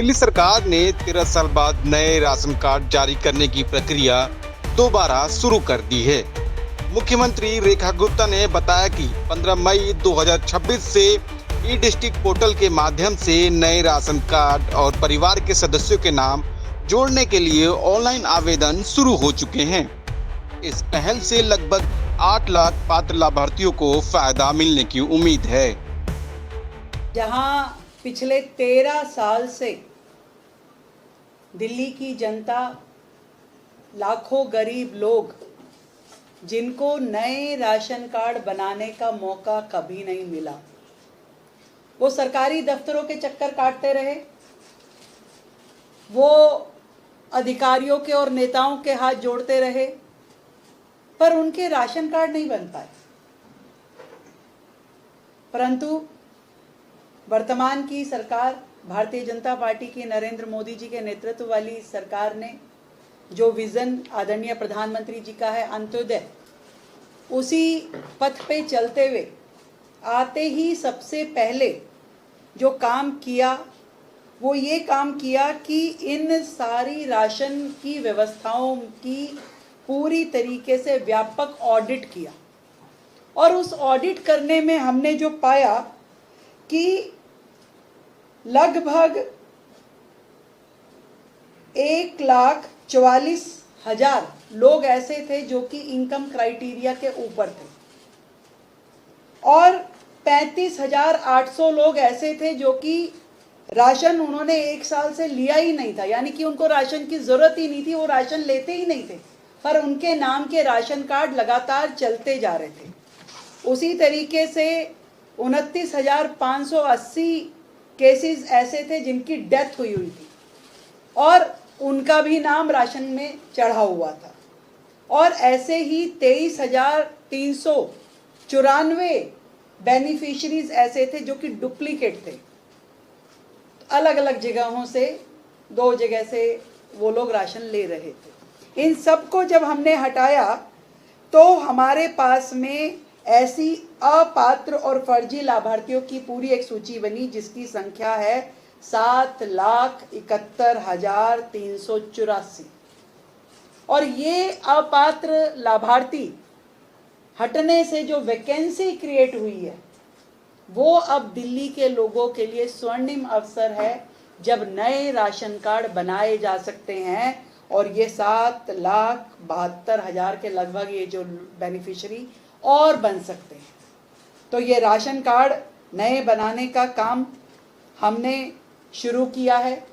दिल्ली सरकार ने 13 साल बाद नए राशन कार्ड जारी करने की प्रक्रिया दोबारा शुरू कर दी है। मुख्यमंत्री रेखा गुप्ता ने बताया कि 15 मई 2026 से ई डिस्ट्रिक्ट पोर्टल के माध्यम से नए राशन कार्ड और परिवार के सदस्यों के नाम जोड़ने के लिए ऑनलाइन आवेदन शुरू हो चुके हैं। इस पहल से लगभग 8 लाख पात्र लाभार्थियों को फायदा मिलने की उम्मीद है। जहां पिछले 13 साल से दिल्ली की जनता, लाखों गरीब लोग जिनको नए राशन कार्ड बनाने का मौका कभी नहीं मिला, वो सरकारी दफ्तरों के चक्कर काटते रहे, वो अधिकारियों के और नेताओं के हाथ जोड़ते रहे, पर उनके राशन कार्ड नहीं बन पाए। परंतु वर्तमान की सरकार, भारतीय जनता पार्टी की नरेंद्र मोदी जी के नेतृत्व वाली सरकार ने जो विजन आदरणीय प्रधानमंत्री जी का है अंत्योदय, उसी पथ पे चलते हुए आते ही सबसे पहले जो काम किया वो ये काम किया कि इन सारी राशन की व्यवस्थाओं की पूरी तरीके से व्यापक ऑडिट किया। और उस ऑडिट करने में हमने जो पाया कि लगभग 1,44,000 लोग ऐसे थे जो कि इनकम क्राइटेरिया के ऊपर थे और 35,800 लोग ऐसे थे जो कि राशन उन्होंने 1 साल से लिया ही नहीं था, यानी कि उनको राशन की जरूरत ही नहीं थी, वो राशन लेते ही नहीं थे, पर उनके नाम के राशन कार्ड लगातार चलते जा रहे थे। उसी तरीके से 29,580 केसेस ऐसे थे जिनकी डेथ हुई थी और उनका भी नाम राशन में चढ़ा हुआ था। और ऐसे ही 23,394 बेनिफिशरीज ऐसे थे जो कि डुप्लीकेट थे, अलग अलग जगहों से, 2 जगह से वो लोग राशन ले रहे थे। इन सबको जब हमने हटाया तो हमारे पास में ऐसी अपात्र और फर्जी लाभार्थियों की पूरी एक सूची बनी जिसकी संख्या है 7,71,384। और ये अपात्र लाभार्थी हटने से जो वैकेंसी क्रिएट हुई है वो अब दिल्ली के लोगों के लिए स्वर्णिम अवसर है जब नए राशन कार्ड बनाए जा सकते हैं। और ये 7,72,000 के लगभग ये जो बेनिफिशियरी और बन सकते हैं। तो ये राशन कार्ड नए बनाने का काम हमने शुरू किया है।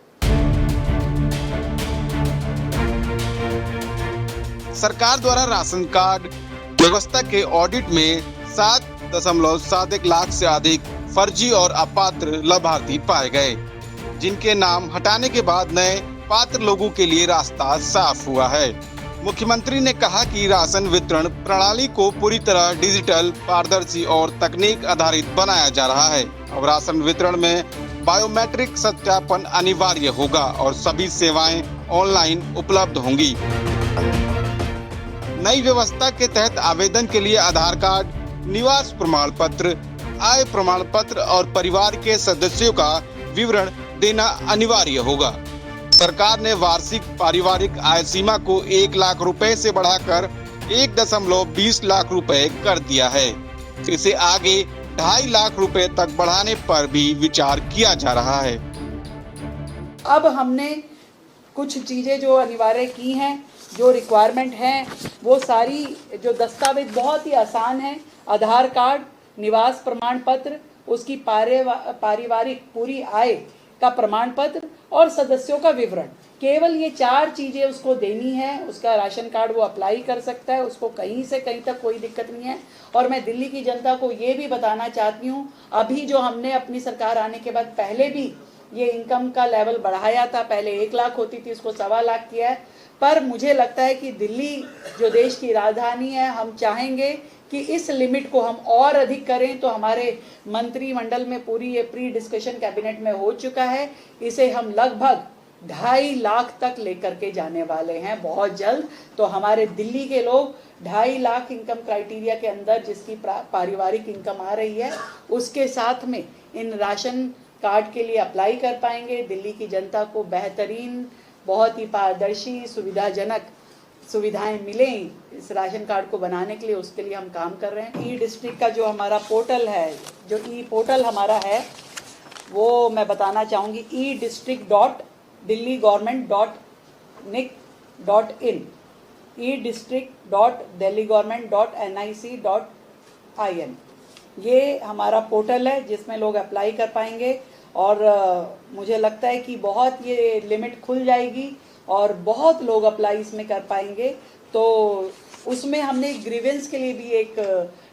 सरकार द्वारा राशन कार्ड व्यवस्था के ऑडिट में 7.71 लाख से अधिक फर्जी और अपात्र लाभार्थी पाए गए, जिनके नाम हटाने के बाद नए पात्र लोगों के लिए रास्ता साफ हुआ है। मुख्यमंत्री ने कहा कि राशन वितरण प्रणाली को पूरी तरह डिजिटल, पारदर्शी और तकनीक आधारित बनाया जा रहा है। अब राशन वितरण में बायोमेट्रिक सत्यापन अनिवार्य होगा और सभी सेवाएं ऑनलाइन उपलब्ध होंगी। नई व्यवस्था के तहत आवेदन के लिए आधार कार्ड, निवास प्रमाण पत्र, आय प्रमाण पत्र और परिवार के सदस्यों का विवरण देना अनिवार्य होगा। सरकार ने वार्षिक पारिवारिक आय सीमा को 1 लाख रुपए से बढ़ाकर 1.20 लाख रुपए कर दिया है। इसे आगे 2.5 लाख रुपए तक बढ़ाने पर भी विचार किया जा रहा है। अब हमने कुछ चीजें जो अनिवार्य की हैं, जो रिक्वायरमेंट हैं, वो सारी जो दस्तावेज बहुत ही आसान है। आधार कार्ड, निवास प्रमाण पत्र, उसकी पारिवारिक पूरी आय का प्रमाण पत्र और सदस्यों का विवरण, केवल ये 4 चीजें उसको देनी है। उसका राशन कार्ड वो अप्लाई कर सकता है, उसको कहीं से कहीं तक कोई दिक्कत नहीं है। और मैं दिल्ली की जनता को ये भी बताना चाहती हूँ, अभी जो हमने अपनी सरकार आने के बाद पहले भी ये इनकम का लेवल बढ़ाया था, पहले 1 लाख होती थी, उसको 1.25 लाख किया है। पर मुझे लगता है कि दिल्ली जो देश की राजधानी है, हम चाहेंगे कि इस लिमिट को हम और अधिक करें। तो हमारे मंत्रिमंडल में पूरी ये प्री डिस्कशन कैबिनेट में हो चुका है। इसे हम लगभग 2.5 लाख तक लेकर के जाने वाले हैं बहुत जल्द। तो हमारे दिल्ली के लोग 2.5 लाख इनकम क्राइटेरिया के अंदर जिसकी पारिवारिक इनकम आ रही है, उसके साथ में इन राशन कार्ड के लिए अप्लाई कर पाएंगे। दिल्ली की जनता को बेहतरीन, बहुत ही पारदर्शी, सुविधाजनक सुविधाएं मिलें इस राशन कार्ड को बनाने के लिए, उसके लिए हम काम कर रहे हैं। ई डिस्ट्रिक्ट का जो हमारा पोर्टल है, जो ई पोर्टल हमारा है, वो मैं बताना चाहूँगी e-district.delhigovernment.nic.in e-district.delhigovernment.nic.in ये हमारा पोर्टल है जिसमें लोग अप्लाई कर पाएंगे। और मुझे लगता है कि बहुत ये लिमिट खुल जाएगी और बहुत लोग अप्लाई इसमें कर पाएंगे। तो उसमें हमने ग्रीवेंस के लिए भी एक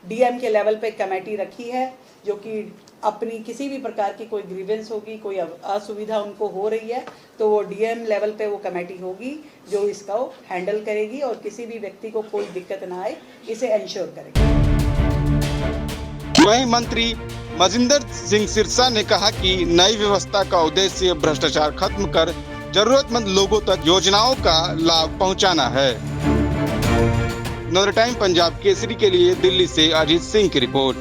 डीएम के लेवल पे कमेटी रखी है, जो कि अपनी किसी भी प्रकार की कोई ग्रीवेंस होगी, कोई असुविधा उनको हो रही है, तो वो डीएम लेवल पे वो कमेटी होगी जो इसका हैंडल करेगी और किसी भी व्यक्ति को कोई दिक्कत ना आए, इसे इंश्योर करेगी। वहीं मंत्री मजिंदर सिंह सिरसा ने कहा कि नई व्यवस्था का उद्देश्य भ्रष्टाचार खत्म कर जरूरतमंद लोगों तक योजनाओं का लाभ पहुंचाना है। नवरे टाइम पंजाब केसरी के लिए दिल्ली से अजीत सिंह की रिपोर्ट।